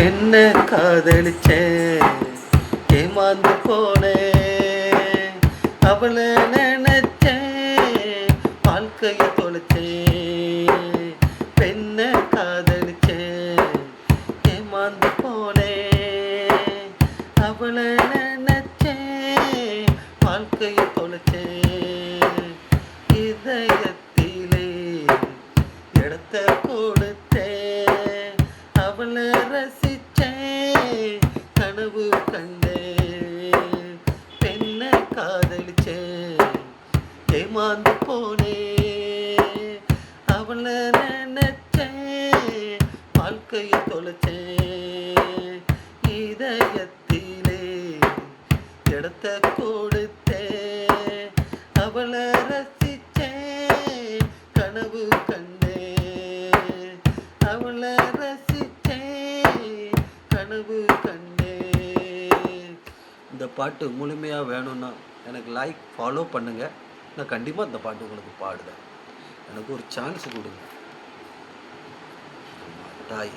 என்ன காதலிச்சேன், ஏமாந்து போனேன். அவளை நினைச்சேன், வாழ்க்கைய தொலைச்சேன். பெண்ண காதலிச்சேன், ஏமாந்து போனேன். அவளை நினைச்சேன், வாழ்க்கைய தொலைச்சேன். இதயத்திலே இடத்த கொடுத்தேன், அவளை ரசிச்சேன், கனவு கண்டேன். பெண்ணை காதலிச்சேன், ஏமாந்து போனேன். அவளை நினைச்சேன், வாழ்க்கைய தொலைச்சேன். இதயத்திலே இடத்த கொடுத்தேன், அவளை ரசிச்சேன், கனவு கண்டேன். அவளை ரசிச்சேன், கனவு கண்டேன். இந்த பாட்டு முழுமையாக வேணும்னா எனக்கு லைக் ஃபாலோ பண்ணுங்கள். நான் கண்டிப்பாக இந்த பாட்டு உங்களுக்கு பாடுவேன். எனக்கு ஒரு சான்ஸ் கொடுங்க தாய்.